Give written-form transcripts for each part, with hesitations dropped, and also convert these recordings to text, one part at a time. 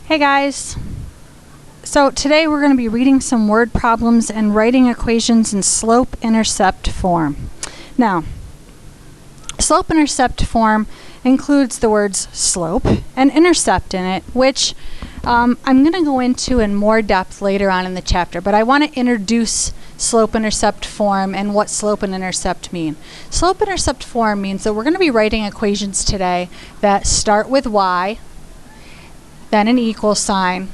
Hey guys, so today we're going to be reading some word problems and writing equations in slope-intercept form. Now, slope-intercept form includes the words slope and intercept in it, which I'm going to go into in more depth later on in the chapter, but I want to introduce slope-intercept form and what slope and intercept mean. Slope-intercept form means that we're going to be writing equations today that start with y, then an equal sign.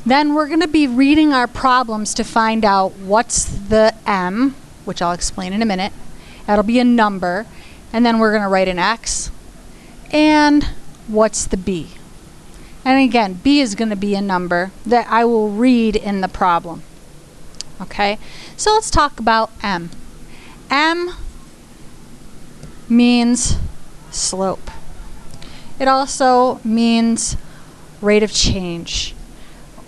Then we're going to be reading our problems to find out what's the m, which I'll explain in a minute. That'll be a number. And then we're going to write an x. And what's the b? And again, b is going to be a number that I will read in the problem. Okay, so let's talk about m. M means slope. It also means rate of change,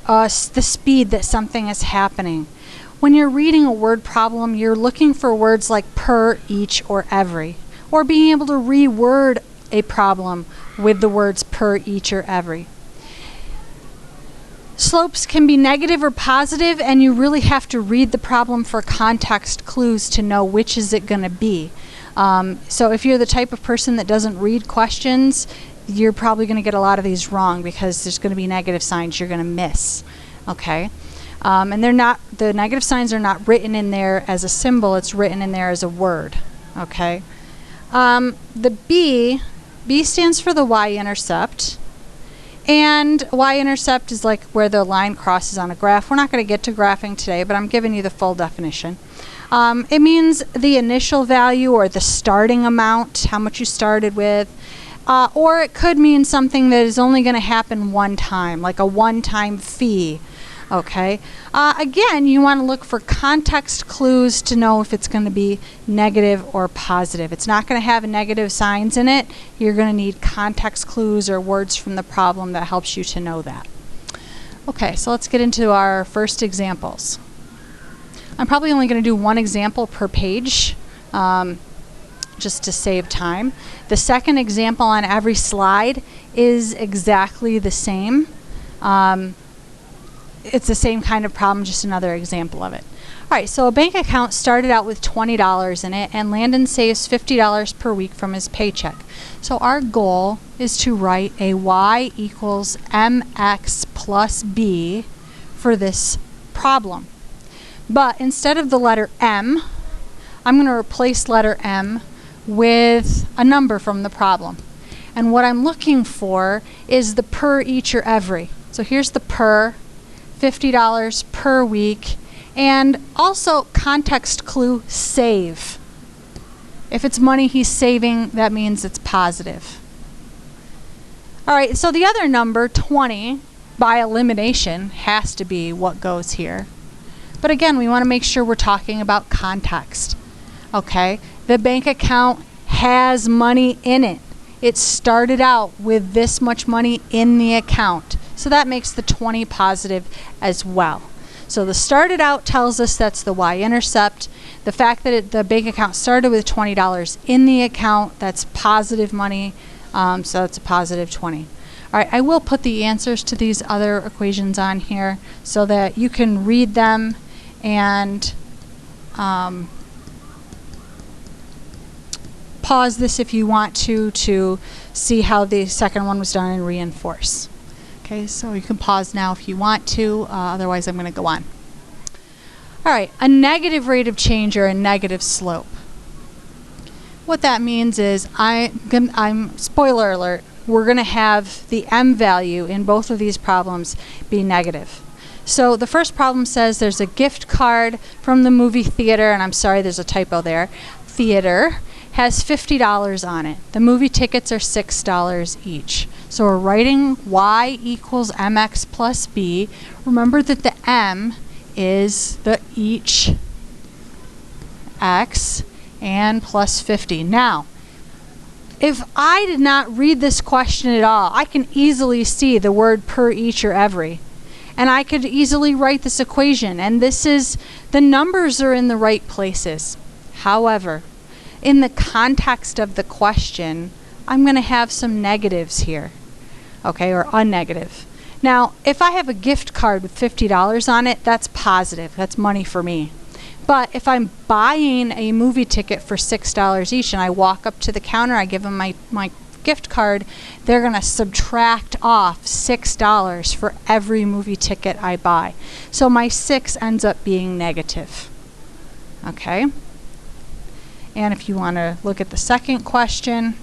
the speed that something is happening. When you're reading a word problem, you're looking for words like per, each, or every, or being able to reword a problem with the words per, each, or every. Slopes can be negative or positive, and you really have to read the problem for context clues to know which is it going to be. So if you're the type of person that doesn't read questions, you're probably going to get a lot of these wrong because there's going to be negative signs you're going to miss. Okay, and they're not, the negative signs are not written in there as a symbol, it's written in there as a word. Okay, the B stands for the y-intercept, and y-intercept is like where the line crosses on a graph. We're not going to get to graphing today, but I'm giving you the full definition. It means the initial value or the starting amount, how much you started with. Or it could mean something that is only going to happen one time, like a one-time fee. Okay. Again, you want to look for context clues to know if it's going to be negative or positive. It's not going to have negative signs in it. You're going to need context clues or words from the problem that helps you to know that. Okay, so let's get into our first examples. I'm probably only going to do one example per page, just to save time. The second example on every slide is exactly the same. It's the same kind of problem, just another example of it. All right, so a bank account started out with $20 in it, and Landon saves $50 per week from his paycheck. So our goal is to write a y equals mx plus b for this problem. But instead of the letter m, I'm going to replace letter m with a number from the problem. And what I'm looking for is the per, each, or every. So here's the per, $50 per week, and also context clue, save. If it's money he's saving, that means it's positive. All right, so the other number, 20, by elimination, has to be what goes here. But again, we want to make sure we're talking about context. Okay, the bank account has money in it. It started out with this much money in the account. So that makes the 20 positive as well. So the started out tells us that's the y-intercept. The fact that the bank account started with $20 in the account, that's positive money. So that's a positive 20. All right, I will put the answers to these other equations on here so that you can read them and pause this if you want to see how the second one was done and reinforce. Okay, so you can pause now if you want to, otherwise I'm going to go on. All right, a negative rate of change or a negative slope. What that means is, spoiler alert, we're going to have the m value in both of these problems be negative. So the first problem says there's a gift card from the movie theater, and I'm sorry there's a typo there, theater, has $50 on it. The movie tickets are $6 each. So we're writing y equals mx plus b. Remember that the m is the each x and plus 50. Now, if I did not read this question at all, I can easily see the word per, each, or every. And I could easily write this equation. And this is, the numbers are in the right places. However, in the context of the question, I'm going to have some negatives here, okay, or unnegative. Now, if I have a gift card with $50 on it, that's positive. That's money for me. But if I'm buying a movie ticket for $6 each and I walk up to the counter, I give them my gift card, they're going to subtract off $6 for every movie ticket I buy. So my 6 ends up being negative. Okay? And if you want to look at the second question,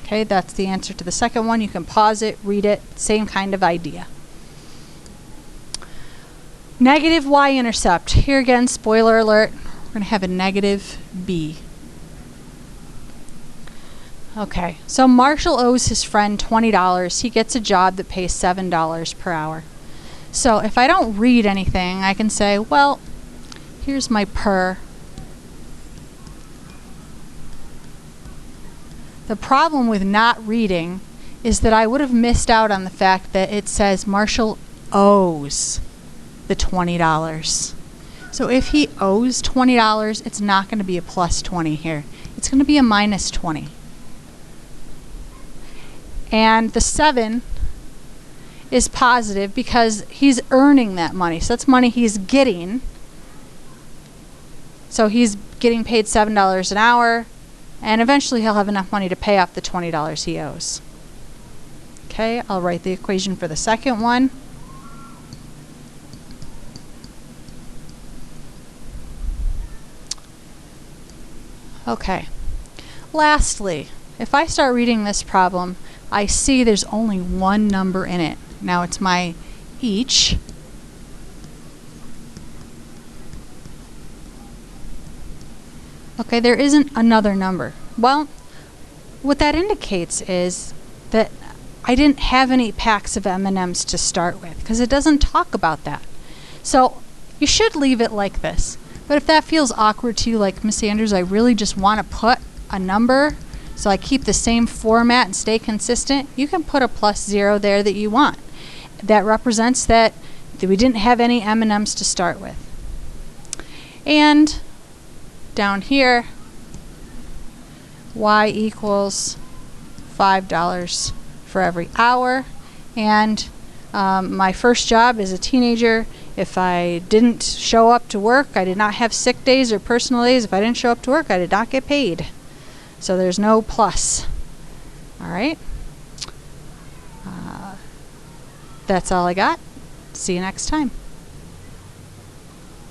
okay, that's the answer to the second one. You can pause it, read it, same kind of idea. Negative y-intercept. Here again, spoiler alert, we're going to have a negative b. Okay, so Marshall owes his friend $20. He gets a job that pays $7 per hour. So if I don't read anything, I can say, well, here's my per. The problem with not reading is that I would have missed out on the fact that it says Marshall owes the $20. So if he owes $20, it's not going to be a plus 20 here. It's going to be a minus 20. And the 7 is positive because he's earning that money. So that's money he's getting. So he's getting paid $7 an hour, and eventually he'll have enough money to pay off the $20 he owes. Okay, I'll write the equation for the second one. Okay, lastly, if I start reading this problem, I see there's only one number in it. Now it's my each. Okay, there isn't another number. Well, what that indicates is that I didn't have any packs of M&Ms to start with, because it doesn't talk about that. So you should leave it like this. But if that feels awkward to you, like Miss Andrews, I really just want to put a number so I keep the same format and stay consistent, you can put a +0 there that you want. That represents that we didn't have any M&Ms to start with. And down here, y equals $5 for every hour. And my first job as a teenager, if I didn't show up to work, I did not have sick days or personal days. If I didn't show up to work, I did not get paid. So there's no plus. All right. That's all I got. See you next time.